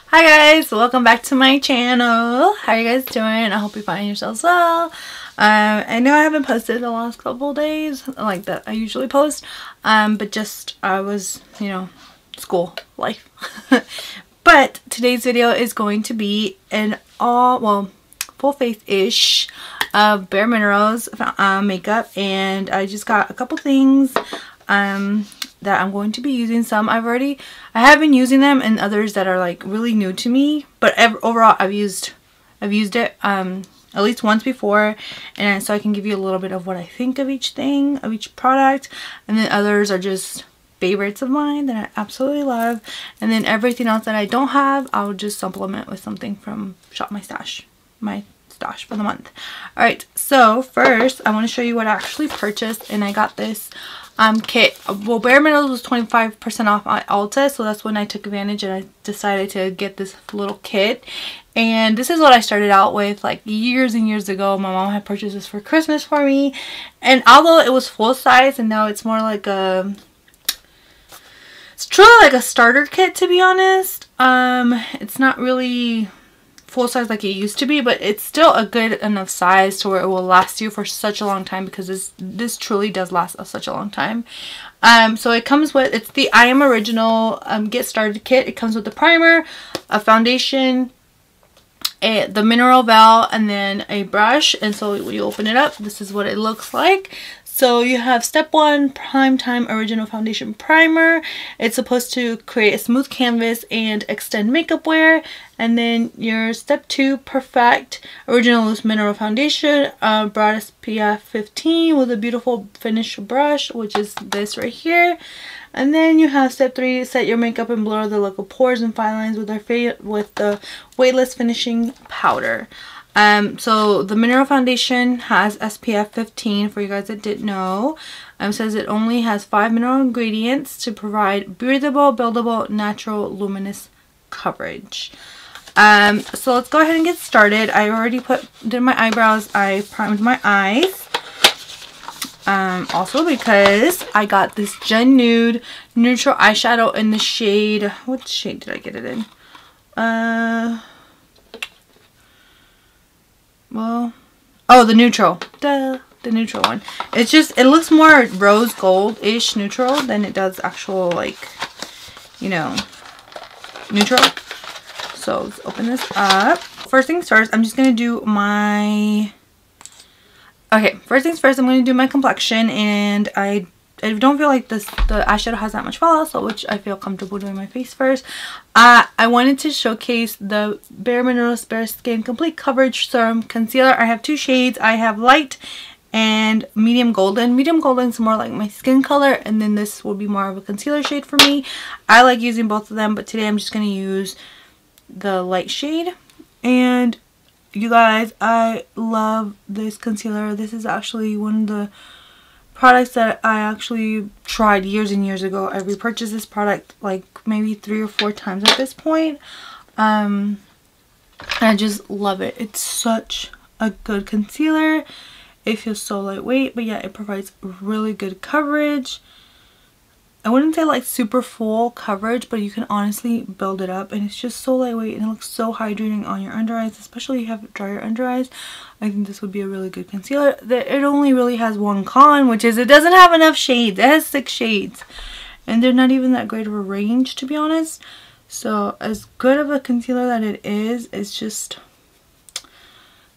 Hi guys, welcome back to my channel. How are you guys doing? I hope you find yourselves well. I know I haven't posted the last couple days like that I usually post, but just I was, school life. But today's video is going to be an full face-ish of Bare Minerals makeup, and I just got a couple things that I'm going to be using. Some I have been using them, and others that are like really new to me, but overall I've used it at least once before, and so I can give you a little bit of what I think of each thing, of each product, and then others are just favorites of mine that I absolutely love, and then everything else that I don't have I'll just supplement with something from my stash for the month. Alright, so first I want to show you what I actually purchased, and I got this kit. Well, Bare Minerals was 25% off at Ulta, so that's when I took advantage and I decided to get this little kit. And this is what I started out with like years and years ago. My mom had purchased this for Christmas for me, and although it was full size, and now it's more like it's truly like a starter kit, to be honest. It's not really full size like it used to be, but it's still a good enough size to where it will last you for such a long time, because this truly does last such a long time. So it comes with, it's the I Am Original Get Started Kit. It comes with a primer, a foundation, the mineral veil, and then a brush. And so when you open it up, this is what it looks like. So you have step 1, Prime Time Original Foundation Primer. It's supposed to create a smooth canvas and extend makeup wear. And then your step 2, Perfect Original Loose Mineral Foundation, broad SPF 15 with a beautiful finish brush, which is this right here. And then you have step 3, set your makeup and blur the look of pores and fine lines with the weightless finishing powder. So the mineral foundation has SPF 15 for you guys that didn't know. It says it only has 5 mineral ingredients to provide breathable, buildable, natural, luminous coverage. So let's go ahead and get started. I already did my eyebrows. I primed my eyes. Also because I got this Gen Nude neutral eyeshadow in the shade, what shade did I get it in? The neutral. The neutral one. It's just, it looks more rose gold-ish neutral than it does actual, like, neutral. So let's open this up. First things first, I'm just going to do my... Okay, first things first, I'm going to do my complexion, and I don't feel like the eyeshadow has that much fallout, so which I feel comfortable doing my face first. I wanted to showcase the Bare Minerals Bare Skin Complete Coverage Serum Concealer. I have 2 shades. I have light and medium golden. Medium golden is more like my skin color, and then this will be more of a concealer shade for me. I like using both of them, but today I'm just going to use the light shade. And you guys, I love this concealer. This is actually one of the products that I actually tried years and years ago. I repurchased this product like maybe 3 or 4 times at this point. I just love it. It's such a good concealer. It feels so lightweight, but yeah, it provides really good coverage. I wouldn't say like super full coverage, but you can honestly build it up, and it's just so lightweight, and it looks so hydrating on your under eyes, especially if you have drier under eyes. I think this would be a really good concealer. It only really has one con, which is it doesn't have enough shades. It has 6 shades, and they're not even that great of a range, to be honest. So as good of a concealer that it is, it's just,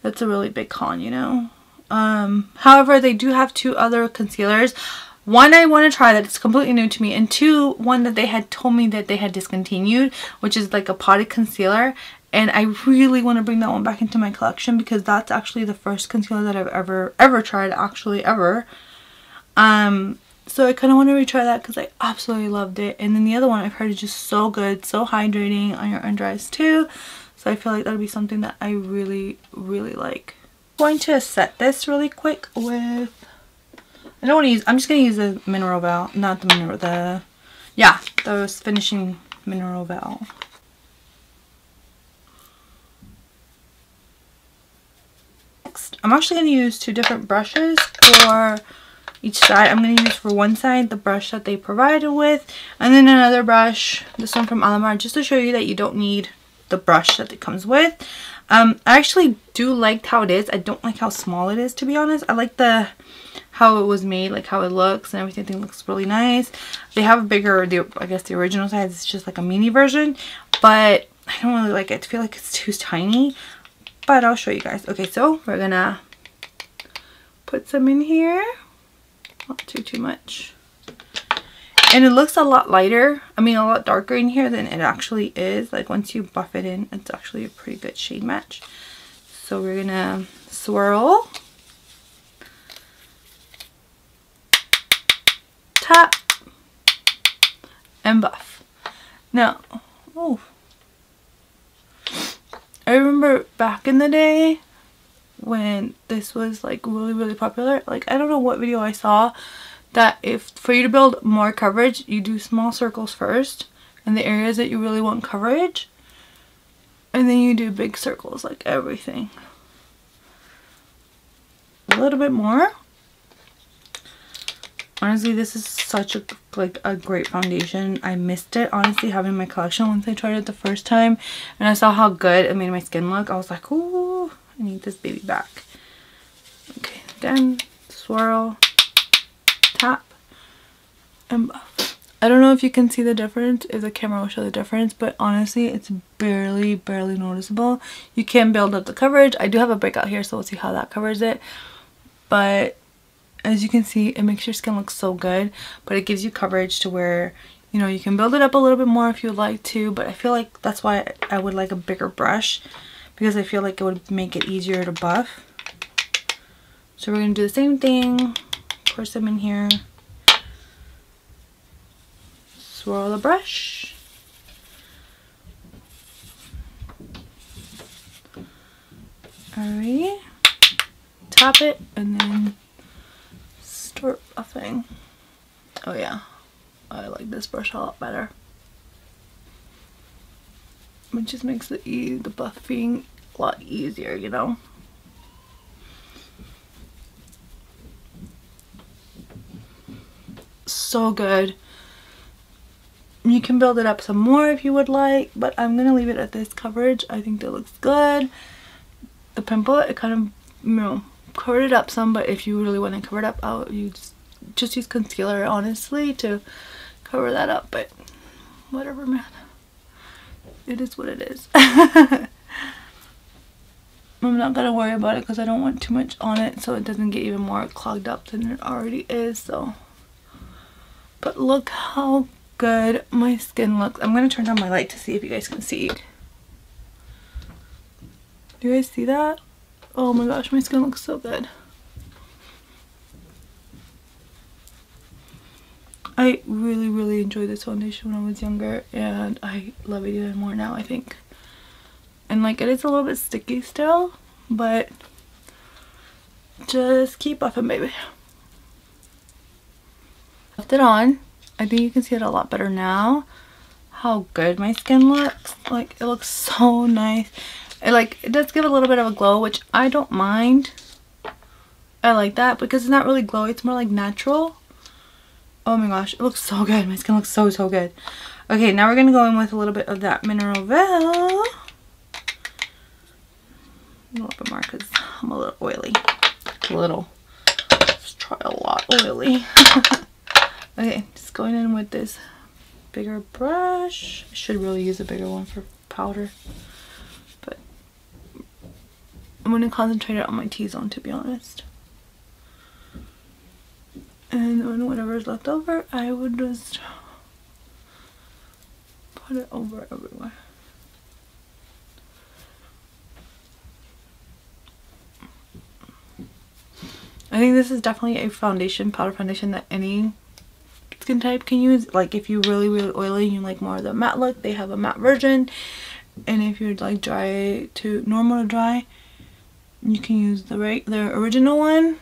that's a really big con, However, they do have 2 other concealers. One I want to try that is completely new to me, and 2, one that they had told me that they had discontinued, which is like a potted concealer, and I really want to bring that one back into my collection, because that's actually the first concealer that I've ever tried, actually ever. So I kind of want to retry that because I absolutely loved it. And then the other one I've heard is just so good, so hydrating on your under eyes too, so I feel like that would be something that I really, really like. I'm going to set this really quick with, I don't want to use, I'm just going to use the mineral veil, not the mineral, the finishing mineral veil. Next, I'm actually going to use 2 different brushes for each side. I'm going to use for one side the brush that they provided with, and then another brush, this one from Alamar, just to show you that you don't need the brush that it comes with. I actually do like how it is. I don't like how small it is, to be honest. I like how it was made, like how it looks and everything. I think it looks really nice. They have a bigger, I guess the original size is just like a mini version, but I don't really like it. I feel like it's too tiny, but I'll show you guys. Okay, so we're gonna put some in here. Not too much. And it looks a lot lighter, I mean a lot darker in here than it actually is. Like once you buff it in, it's actually a pretty good shade match. So we're gonna swirl, tap, and buff. Now, oh, I remember back in the day when this was like really popular. Like I don't know what video I saw that if for you to build more coverage, you do small circles first in the areas that you really want coverage, and then you do big circles like everything. A little bit more. Honestly, this is such a great foundation. I missed it, honestly, having my collection once I tried it the first time and I saw how good it made my skin look. I was like, ooh, I need this baby back. Okay, again, swirl, tap, and buff. I don't know if you can see the difference, if the camera will show the difference, but honestly it's barely noticeable. You can build up the coverage. I do have a breakout here, so we'll see how that covers it, but as you can see, it makes your skin look so good, but it gives you coverage to where, you know, you can build it up a little bit more if you'd like to, but I feel like that's why I would like a bigger brush, because I feel like it would make it easier to buff. So we're going to do the same thing. Pour some in here. Swirl the brush. Alrighty. Tap it and then start buffing. Oh yeah, I like this brush a lot better. It just makes the buffing a lot easier, you know. So good. You can build it up some more if you would like, but I'm gonna leave it at this coverage. I think that looks good. The pimple, it kind of, you know, covered it up some, but if you really want to cover it up, you just use concealer, honestly, to cover that up. But whatever, man, it is what it is. I'm not gonna worry about it because I don't want too much on it so it doesn't get even more clogged up than it already is. So, but look how good my skin looks. I'm gonna turn down my light to see if you guys can see. Do you guys see that? Oh my gosh, my skin looks so good. I really enjoyed this foundation when I was younger, and I love it even more now, I think. And like, it is a little bit sticky still, but just keep buffing, baby. Left it on. I think you can see it a lot better now. How good my skin looks. Like, it looks so nice. It does give a little bit of a glow, which I don't mind. I like that because it's not really glowy, it's more like natural. Oh my gosh, it looks so good. My skin looks so good. Okay, now we're gonna go in with a little bit of that Mineral Veil. A little bit more because I'm a little oily. Let's try a lot oily. Okay, just going in with this bigger brush. I should really use a bigger one for powder, but I'm going to concentrate it on my T-zone, to be honest. And then whatever's left over, I would just put it over everywhere. I think this is definitely a powder foundation that any skin type can use. Like if you're really oily and you like more of the matte look, they have a matte version. And if you're like normal to dry, you can use the original one.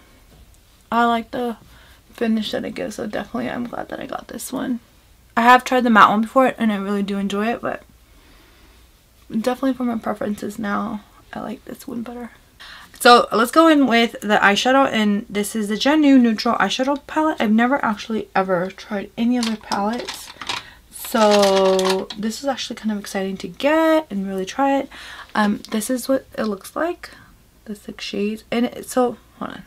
I like the finish that it gives, so definitely I'm glad that I got this one. I have tried the matte one before and I really do enjoy it, but definitely for my preferences now, I like this one better. So let's go in with the eyeshadow, and this is the Gen New Neutral Eyeshadow Palette. I've never actually ever tried any other palettes, So this is actually kind of exciting to get and really try it. This is what it looks like, the 6 shades. And so hold on.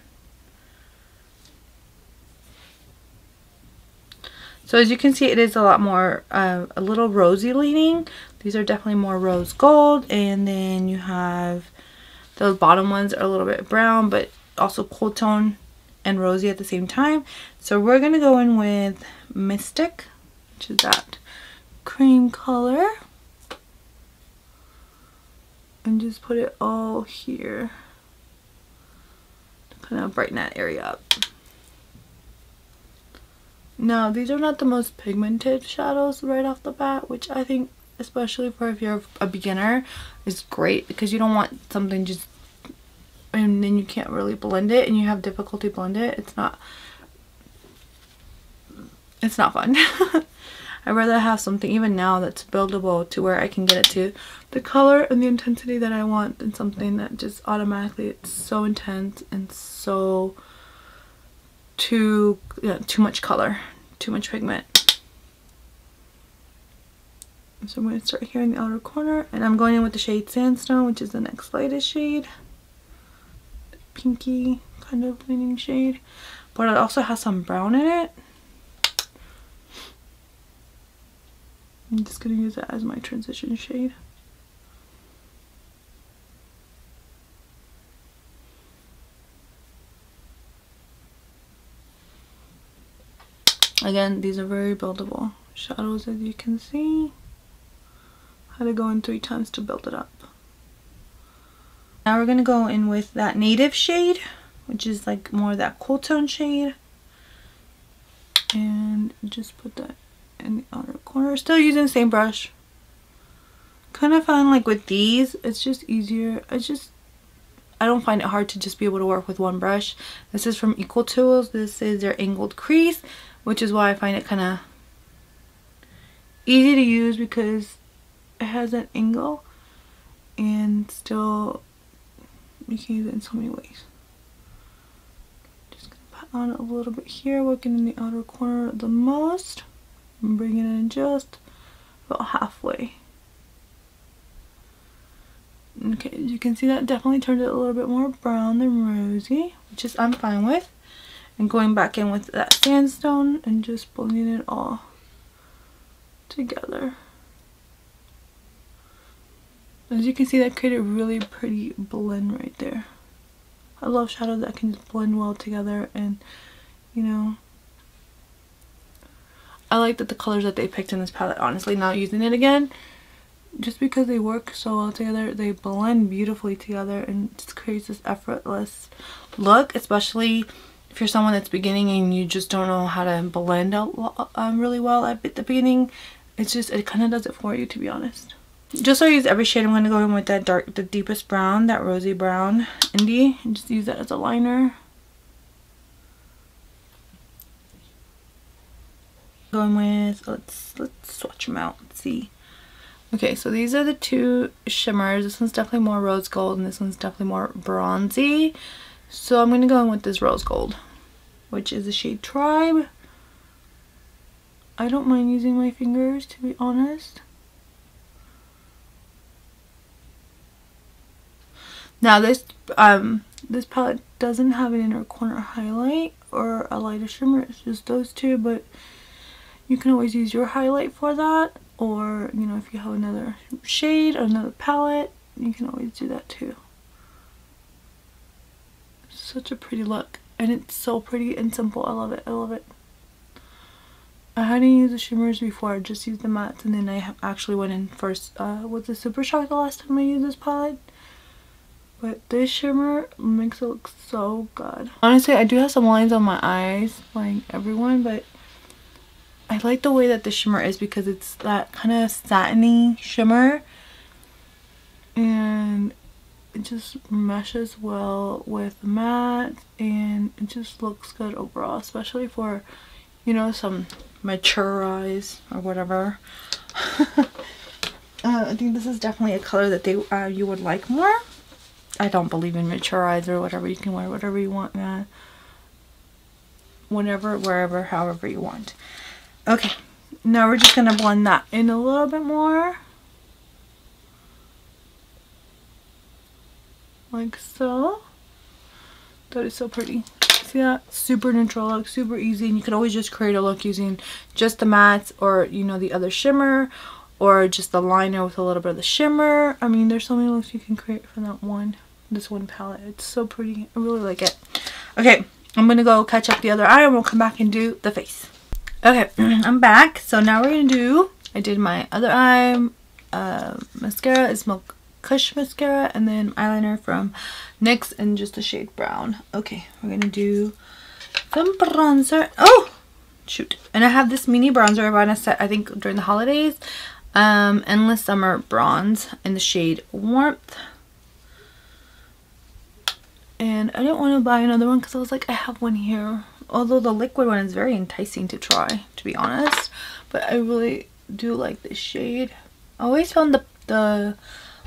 So as you can see, it is a lot more a little rosy leaning. These are definitely more rose gold, and then you have those bottom ones are a little bit brown but also cool tone and rosy at the same time. So we're gonna go in with Mystic, which is that cream color, and just put it all here to kind of brighten that area up. Now these are not the most pigmented shadows right off the bat, which I think, especially for if you're a beginner, is great, because you don't want something just and then you can't really blend it and you have difficulty blend it. It's not fun. I'd rather have something even now that's buildable to where I can get it to the color and the intensity that I want, than something that just automatically it's so intense and so too much color, too much pigment. So I'm going to start here in the outer corner, and I'm going in with the shade Sandstone, which is the next lightest shade. Pinky kind of leaning shade, but it also has some brown in it. I'm just going to use that as my transition shade. Again, these are very buildable shadows, as you can see. I had to go in 3 times to build it up. Now we're going to go in with that Native shade, which is like more of that cool tone shade. And just put that in the outer corner. Still using the same brush. Kind of find like with these, it's just easier. I don't find it hard to just be able to work with one brush. This is from Equal Tools. This is their angled crease, which is why I find it kind of easy to use, because it has an angle and still you can use it in so many ways. Just gonna pat on it a little bit here, working in the outer corner the most, and bring it in just about halfway. Okay, as you can see, that definitely turned it a little bit more brown than rosy, which is I'm fine with. And going back in with that Sandstone and just blending it all together. As you can see, that created a really pretty blend right there. I love shadows that can just blend well together, and you know, I like that the colors that they picked in this palette, honestly, not using it again, just because they work so well together, they blend beautifully together and just creates this effortless look, especially if you're someone that's beginning and you just don't know how to blend out really well at the beginning. It kind of does it for you, to be honest. Just so I use every shade, I'm going to go in with that the deepest brown, that rosy brown indie, and just use that as a liner. Going with, let's swatch them out. Let's see. Okay, so these are the 2 shimmers. This one's definitely more rose gold, and this one's definitely more bronzy. So I'm going to go in with this rose gold, which is the shade Tribe. I don't mind using my fingers, to be honest. Now this palette doesn't have an inner corner highlight or a lighter shimmer. It's just those 2, but you can always use your highlight for that, or you know, if you have another shade or another palette, you can always do that too. Such a pretty look, and it's so pretty and simple. I love it. I love it. I hadn't used the shimmers before. I just used the mattes, and then I actually went in first with the Super Shock the last time I used this palette. But this shimmer makes it look so good. Honestly, I do have some lines on my eyes, like everyone, but I like the way that the shimmer is, because it's that kind of satiny shimmer, and it just meshes well with the matte, and it just looks good overall, especially for, you know, some mature eyes or whatever. I think this is definitely a color that you would like more. I don't believe in mature eyes or whatever. You can wear whatever you want, man. Whenever, wherever, however you want. Okay, Now we're just gonna blend that in a little bit more. Like so. That is so pretty. See that? Super neutral look, super easy, and you could always just create a look using just the mattes, or you know, the other shimmer, or just the liner with a little bit of the shimmer. I mean, there's so many looks you can create from this one palette. It's so pretty. I really like it. Okay, I'm gonna go catch up the other eye and we'll come back and do the face. Okay, I'm back. So now we're gonna do, I did my other eye mascara is Milk Kush mascara, and then eyeliner from NYX in just the shade brown. Okay, we're gonna do some bronzer. Oh shoot, and I have this mini bronzer I bought a set, I think during the holidays, Endless Summer Bronze in the shade Warmth. And I didn't want to buy another one because I was like, I have one here, although the liquid one is very enticing to try, to be honest. But I really do like this shade. I always found the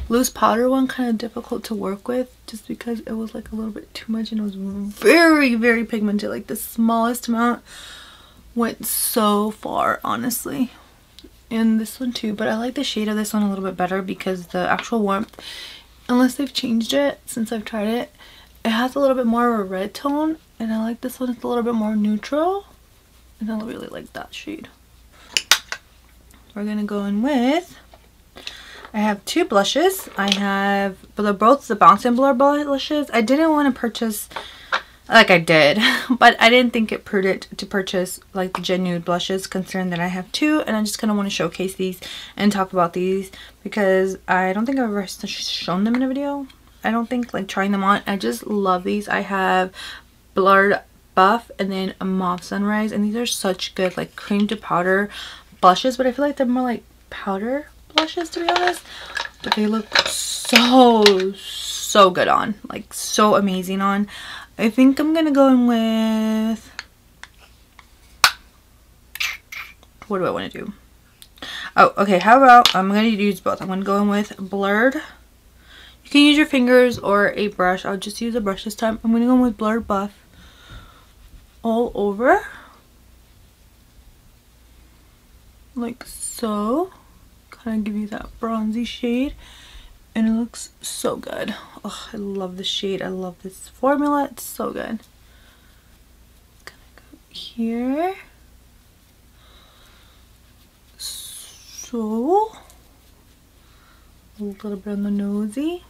loose powder one kind of difficult to work with, just because it was like a little bit too much and it was very, very pigmented. Like the smallest amount went so far, honestly. And this one too, but I like the shade of this one a little bit better because the actual Warmth, unless they've changed it since I've tried it, it has a little bit more of a red tone, and I like this one. It's a little bit more neutral, and I really like that shade. We're gonna go in with, I have two blushes. I have, but they're both the Bounce and Blur blushes. I didn't want to purchase, like I did, but I didn't think it prudent to purchase like the Gen Nude blushes, considering that I have two, and I just kind of want to showcase these and talk about these because I don't think I've ever shown them in a video. I don't think, like trying them on. I just love these. I have Blurred Buff and then a Mauve Sunrise, and these are such good like cream to powder blushes, but I feel like they're more like powder blushes, to be honest, but they look so good on, like so amazing on. I think I'm gonna go in with, what do I want to do? Oh, okay, how about, I'm gonna use both. I'm gonna go in with Blurred. You can use your fingers or a brush. I'll just use a brush this time. I'm gonna go in with Blurred Buff all over, like so. Kind of give you that bronzy shade, and it looks so good. Oh, I love this shade. I love this formula. It's so good. Gonna go here. So a little bit on the nosy.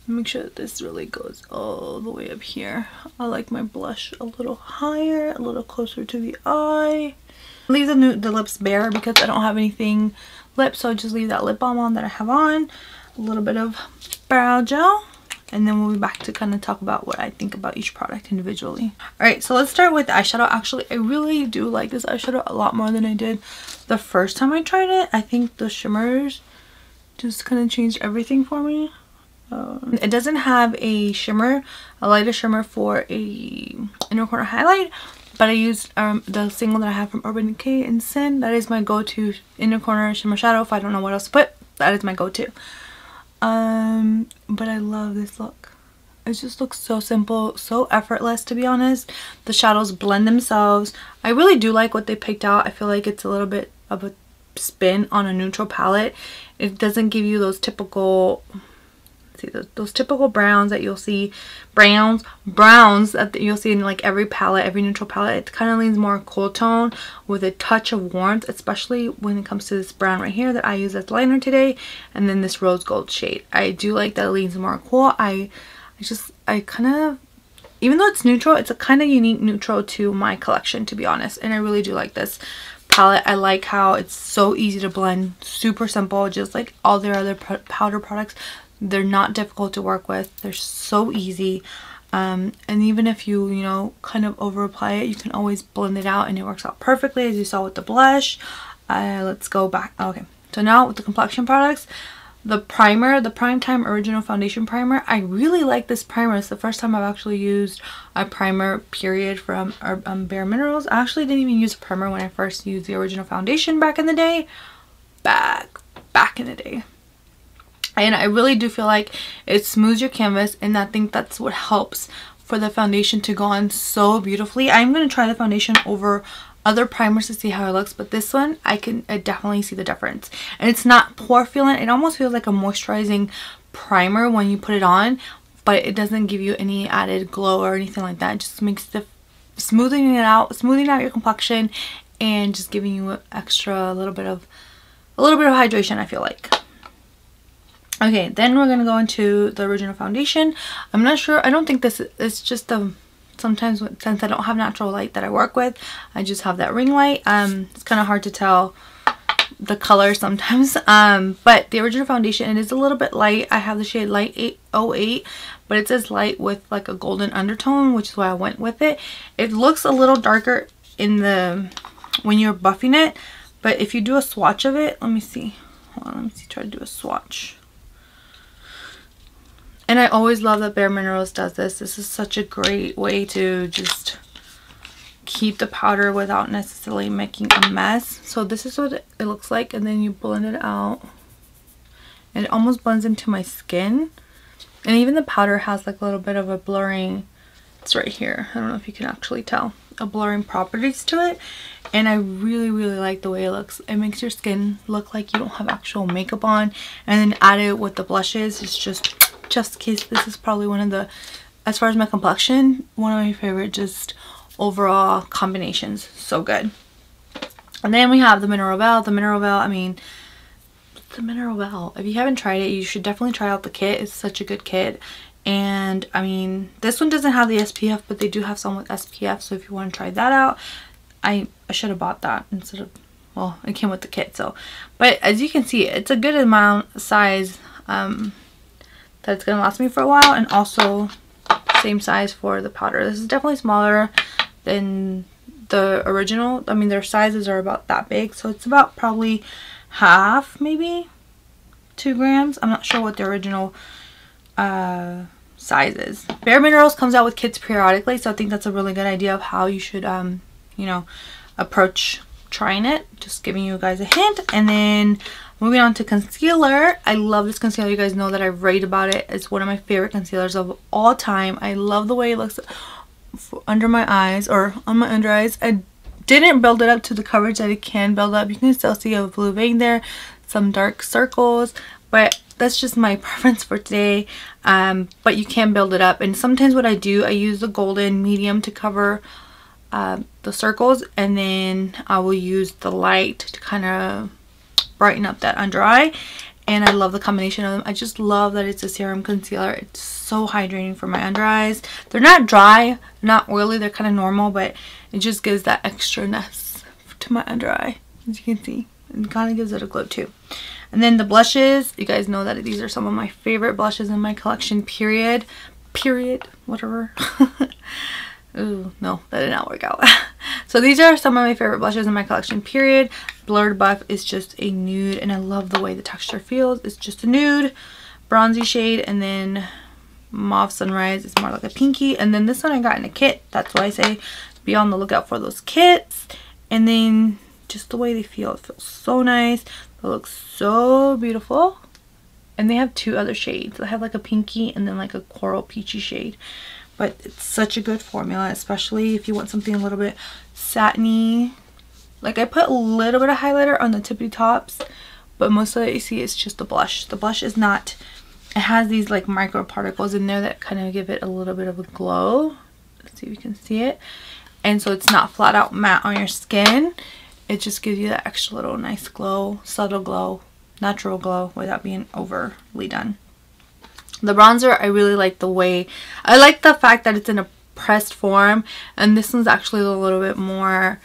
Make sure that this really goes all the way up here. I like my blush a little higher, a little closer to the eye. Leave the lips bare because I don't have anything lip, so I'll just leave that lip balm on that I have on. A little bit of brow gel, and then we'll be back to kind of talk about what I think about each product individually. Alright, so let's start with the eyeshadow. Actually, I really do like this eyeshadow a lot more than I did the first time I tried it. I think the shimmers just kind of changed everything for me. It doesn't have a shimmer, a lighter shimmer for a inner corner highlight, but I used the single that I have from Urban Decay and Sin. That is my go-to inner corner shimmer shadow. If I don't know what else to put, that is my go-to. But I love this look. It just looks so simple, so effortless, to be honest. The shadows blend themselves. I really do like what they picked out. I feel like it's a little bit of a spin on a neutral palette. It doesn't give you those typical, those typical browns that you'll see, browns that you'll see in like every palette, every neutral palette. It kind of leans more cool tone with a touch of warmth, especially when it comes to this brown right here that I use as liner today, and then this rose gold shade. I do like that it leans more cool. I kind of, even though it's neutral, it's a kind of unique neutral to my collection, to be honest, and I really do like this palette. I like how it's so easy to blend, super simple, just like all their other powder products. They're not difficult to work with. They're so easy. And even if you know, kind of over apply it, you can always blend it out and it works out perfectly, as you saw with the blush. Let's go back. Okay, so now with the complexion products, the primer, the Prime Time Original Foundation Primer. I really like this primer. It's the first time I've actually used a primer, period, from Bare Minerals. I actually didn't even use a primer when I first used the original foundation back in the day. Back in the day. And I really do feel like it smooths your canvas, and I think that's what helps for the foundation to go on so beautifully. I'm going to try the foundation over other primers to see how it looks, but this one I definitely see the difference. And it's not pore filling. It almost feels like a moisturizing primer when you put it on, but it doesn't give you any added glow or anything like that. It just makes the smoothing out your complexion and just giving you a little bit of hydration, I feel like. Okay, then we're gonna go into the original foundation. I'm not sure, I don't think this is just sometimes since I don't have natural light that I work with, I just have that ring light. It's kind of hard to tell the color sometimes, but the original foundation, it is a little bit light. I have the shade Light 808, but it says light with like a golden undertone, which is why I went with it. It looks a little darker when you're buffing it, but if you do a swatch of it, let me see, try to do a swatch. And I always love that Bare Minerals does this. This is such a great way to just keep the powder without necessarily making a mess. So this is what it looks like, and then you blend it out. And it almost blends into my skin. And even the powder has like a little bit of a blurring, it's right here, I don't know if you can actually tell, a blurring properties to it. And I really like the way it looks. It makes your skin look like you don't have actual makeup on. And then add it with the blushes. It's just in case, this is probably one of the, as far as my complexion, one of my favorite just overall combinations. So good. And then we have the Mineral Veil. The Mineral Veil, I mean, the Mineral Veil, if you haven't tried it, you should definitely try out the kit. It's such a good kit. And I mean, this one doesn't have the SPF, but they do have some with SPF, so if you want to try that out, I should have bought that instead of, well, it came with the kit. So, but as you can see, it's a good amount size that it's gonna last me for a while, and also same size for the powder. This is definitely smaller than the original. I mean, their sizes are about that big, so it's about probably half, maybe 2 grams. I'm not sure what the original size is. Bare Minerals comes out with kits periodically, so I think that's a really good idea of how you should you know, approach trying it. Just giving you guys a hint. And then moving on to concealer. I love this concealer. You guys know that I rave about it. It's one of my favorite concealers of all time. I love the way it looks under my eyes, or on my under eyes. I didn't build it up to the coverage that it can build up. You can still see a blue vein there, some dark circles, but that's just my preference for today. But you can build it up, and sometimes what I do, I use the golden medium to cover the circles, and then I will use the light to kind of brighten up that under eye. And I love the combination of them. I just love that it's a serum concealer. It's so hydrating for my under eyes. They're not dry, not oily, they're kind of normal, but it just gives that extraness to my under eye, as you can see. It kind of gives it a glow too. And then the blushes, you guys know that these are some of my favorite blushes in my collection, period, whatever. Ooh, no, that did not work out. So these are some of my favorite blushes in my collection, period. Blurred Buff is just a nude, and I love the way the texture feels. It's just a nude, bronzy shade, and then Mauve Sunrise is more like a pinky. And then this one I got in a kit. That's why I say be on the lookout for those kits. And then just the way they feel, it feels so nice. They look so beautiful. And they have 2 other shades. They have like a pinky and then like a coral peachy shade. But it's such a good formula, especially if you want something a little bit satiny. Like, I put a little bit of highlighter on the tippy tops, but most of it you see is just the blush. The blush is not, it has these like micro particles in there that kind of give it a little bit of a glow. Let's see if you can see it. And so it's not flat out matte on your skin. It just gives you that extra little nice glow, subtle glow, natural glow without being overly done. The bronzer, I really like the way, I like the fact that it's in a pressed form, and this one's actually a little bit more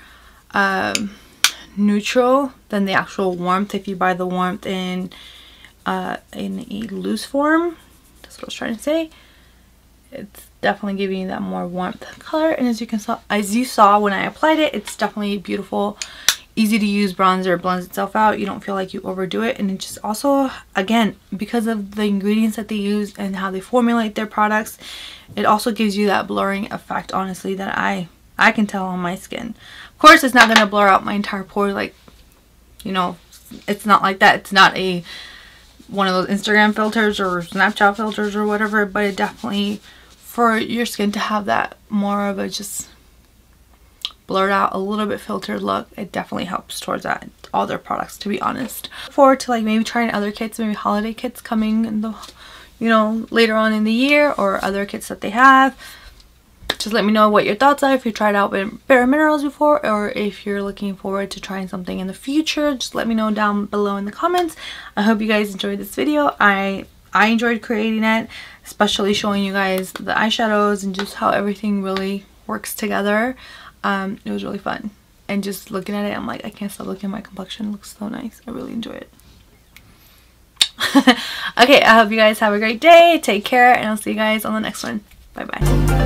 neutral than the actual warmth. If you buy the warmth in a loose form, that's what I was trying to say. It's definitely giving you that more warmth color, and as you saw when I applied it, it's definitely beautiful, easy to use bronzer. It blends itself out. You don't feel like you overdo it, and it just also, again, because of the ingredients that they use and how they formulate their products, it also gives you that blurring effect, honestly, that I can tell on my skin. Of course, it's not going to blur out my entire pore, like, you know, it's not like that. It's not one of those Instagram filters or Snapchat filters or whatever, but it definitely for your skin to have that more of a just blurred out, a little bit filtered look. It definitely helps towards that, all their products, to be honest. Forward to like maybe trying other kits, maybe holiday kits coming in the, you know, later on in the year, or other kits that they have. Just let me know what your thoughts are, if you tried out Bare Minerals before, or if you're looking forward to trying something in the future. Just let me know down below in the comments. I hope you guys enjoyed this video. I enjoyed creating it, especially showing you guys the eyeshadows and just how everything really works together. It was really fun, and just looking at it, I'm like, I can't stop looking at my complexion. It looks so nice. I really enjoy it. Okay, I hope you guys have a great day. Take care, and I'll see you guys on the next one. Bye bye.